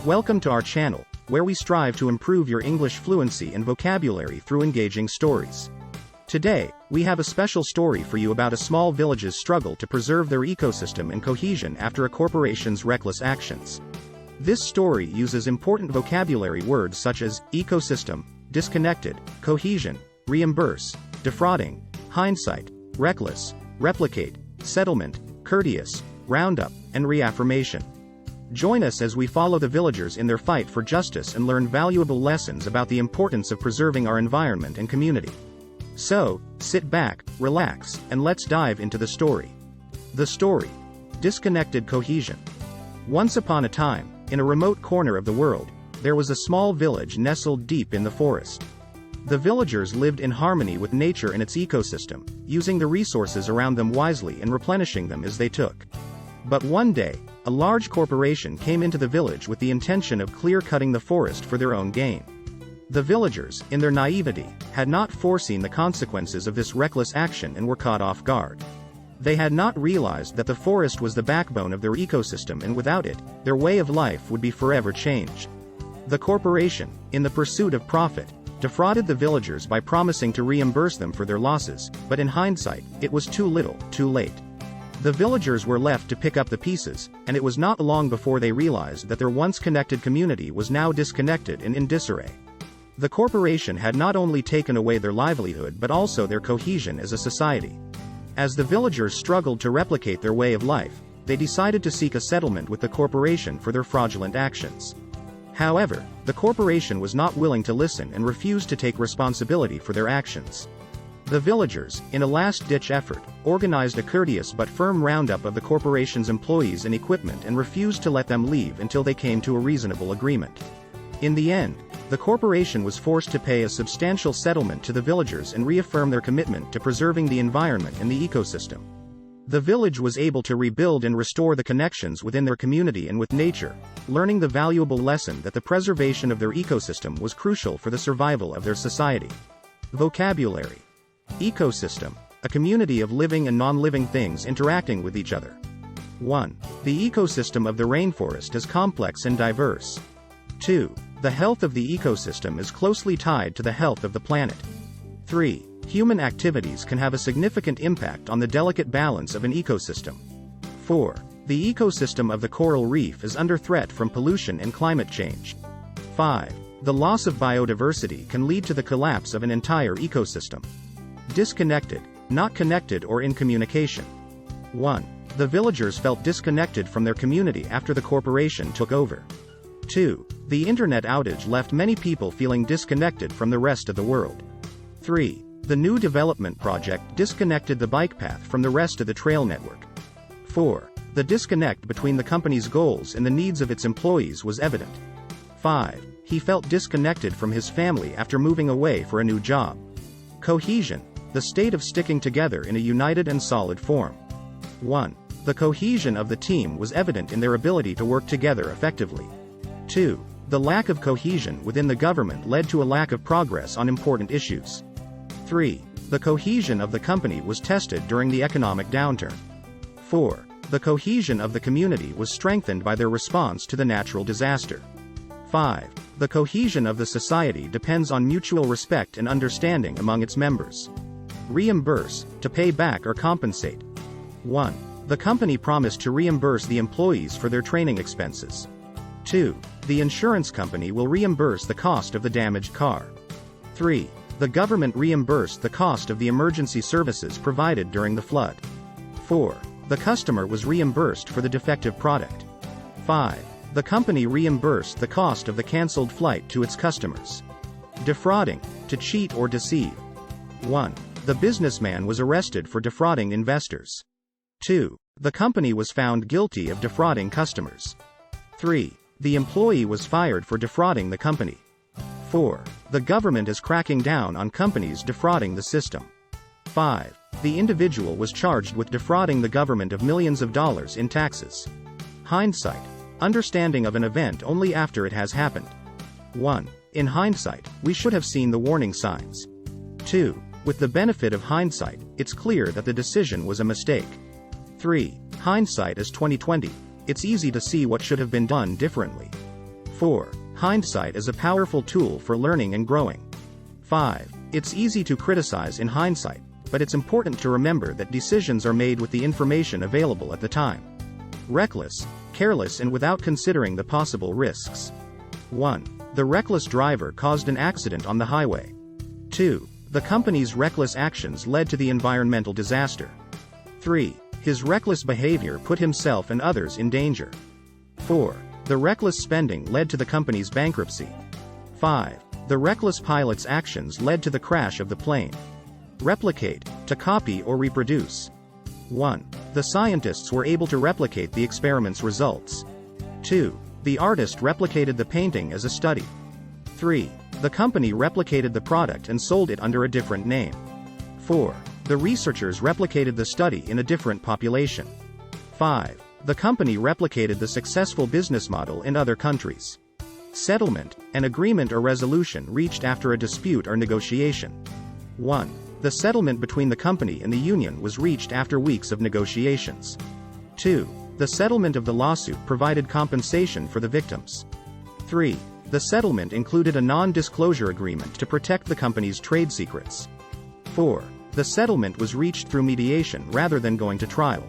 Welcome to our channel, where we strive to improve your English fluency and vocabulary through engaging stories. Today, we have a special story for you about a small village's struggle to preserve their ecosystem and cohesion after a corporation's reckless actions. This story uses important vocabulary words such as ecosystem, disconnected, cohesion, reimburse, defrauding, hindsight, reckless, replicate, settlement, courteous, roundup, and reaffirmation. Join us as we follow the villagers in their fight for justice and learn valuable lessons about the importance of preserving our environment and community. So, sit back, relax, and let's dive into the story. The story: Disconnected Cohesion. Once upon a time, in a remote corner of the world, there was a small village nestled deep in the forest. The villagers lived in harmony with nature and its ecosystem, using the resources around them wisely and replenishing them as they took. But one day, a large corporation came into the village with the intention of clear-cutting the forest for their own gain. The villagers, in their naivety, had not foreseen the consequences of this reckless action and were caught off guard. They had not realized that the forest was the backbone of their ecosystem, and without it, their way of life would be forever changed. The corporation, in the pursuit of profit, defrauded the villagers by promising to reimburse them for their losses, but in hindsight, it was too little, too late. The villagers were left to pick up the pieces, and it was not long before they realized that their once connected community was now disconnected and in disarray. The corporation had not only taken away their livelihood but also their cohesion as a society. As the villagers struggled to replicate their way of life, they decided to seek a settlement with the corporation for their fraudulent actions. However, the corporation was not willing to listen and refused to take responsibility for their actions. The villagers, in a last-ditch effort, organized a courteous but firm roundup of the corporation's employees and equipment and refused to let them leave until they came to a reasonable agreement. In the end, the corporation was forced to pay a substantial settlement to the villagers and reaffirm their commitment to preserving the environment and the ecosystem. The village was able to rebuild and restore the connections within their community and with nature, learning the valuable lesson that the preservation of their ecosystem was crucial for the survival of their society. Vocabulary: ecosystem, a community of living and non-living things interacting with each other. 1. The ecosystem of the rainforest is complex and diverse. 2. The health of the ecosystem is closely tied to the health of the planet. 3. Human activities can have a significant impact on the delicate balance of an ecosystem. 4. The ecosystem of the coral reef is under threat from pollution and climate change. 5. The loss of biodiversity can lead to the collapse of an entire ecosystem. Disconnected, not connected or in communication. 1. The villagers felt disconnected from their community after the corporation took over. 2. The internet outage left many people feeling disconnected from the rest of the world. 3. The new development project disconnected the bike path from the rest of the trail network. 4. The disconnect between the company's goals and the needs of its employees was evident. 5. He felt disconnected from his family after moving away for a new job. Cohesion, the state of sticking together in a united and solid form. 1. The cohesion of the team was evident in their ability to work together effectively. 2. The lack of cohesion within the government led to a lack of progress on important issues. 3. The cohesion of the company was tested during the economic downturn. 4. The cohesion of the community was strengthened by their response to the natural disaster. 5. The cohesion of the society depends on mutual respect and understanding among its members. Reimburse, to pay back or compensate. 1. The company promised to reimburse the employees for their training expenses. 2. The insurance company will reimburse the cost of the damaged car. 3. The government reimbursed the cost of the emergency services provided during the flood. 4. The customer was reimbursed for the defective product. 5. The company reimbursed the cost of the canceled flight to its customers. Defrauding, to cheat or deceive. 1. The businessman was arrested for defrauding investors. 2. The company was found guilty of defrauding customers. 3. The employee was fired for defrauding the company. 4. The government is cracking down on companies defrauding the system. 5. The individual was charged with defrauding the government of millions of dollars in taxes. Hindsight, understanding of an event only after it has happened. 1. In hindsight, we should have seen the warning signs. 2. With the benefit of hindsight, it's clear that the decision was a mistake. 3. Hindsight is 20/20. It's easy to see what should have been done differently. 4. Hindsight is a powerful tool for learning and growing. 5. It's easy to criticize in hindsight, but it's important to remember that decisions are made with the information available at the time. Reckless, careless and without considering the possible risks. 1. The reckless driver caused an accident on the highway. 2. The company's reckless actions led to the environmental disaster. 3. His reckless behavior put himself and others in danger. 4. The reckless spending led to the company's bankruptcy. 5. The reckless pilot's actions led to the crash of the plane. Replicate, to copy or reproduce. 1. The scientists were able to replicate the experiment's results. 2. The artist replicated the painting as a study. 3. The company replicated the product and sold it under a different name. 4. The researchers replicated the study in a different population. 5. The company replicated the successful business model in other countries. Settlement, an agreement or resolution reached after a dispute or negotiation. 1. The settlement between the company and the union was reached after weeks of negotiations. 2. The settlement of the lawsuit provided compensation for the victims. 3. The settlement included a non-disclosure agreement to protect the company's trade secrets. 4. The settlement was reached through mediation rather than going to trial.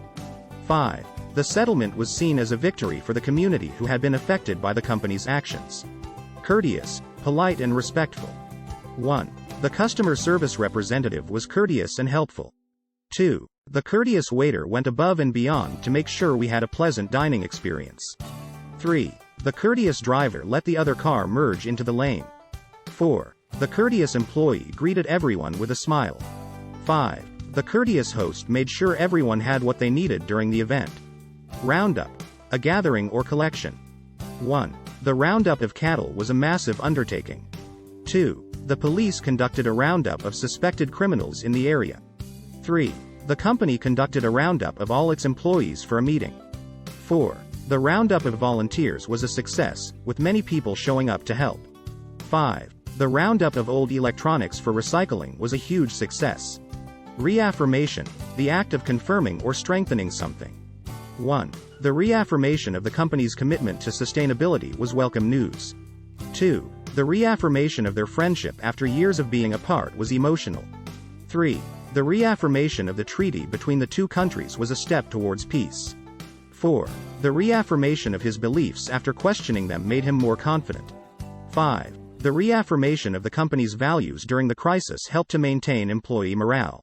5. The settlement was seen as a victory for the community who had been affected by the company's actions. Courteous, polite and respectful. 1. The customer service representative was courteous and helpful. 2. The courteous waiter went above and beyond to make sure we had a pleasant dining experience. 3. The courteous driver let the other car merge into the lane. 4. The courteous employee greeted everyone with a smile. 5. The courteous host made sure everyone had what they needed during the event. Roundup, a gathering or collection. 1. The roundup of cattle was a massive undertaking. 2. The police conducted a roundup of suspected criminals in the area. 3. The company conducted a roundup of all its employees for a meeting. 4. The roundup of volunteers was a success, with many people showing up to help. 5. The roundup of old electronics for recycling was a huge success. Reaffirmation, the act of confirming or strengthening something. 1. The reaffirmation of the company's commitment to sustainability was welcome news. 2. The reaffirmation of their friendship after years of being apart was emotional. 3. The reaffirmation of the treaty between the two countries was a step towards peace. 4. The reaffirmation of his beliefs after questioning them made him more confident. 5. The reaffirmation of the company's values during the crisis helped to maintain employee morale.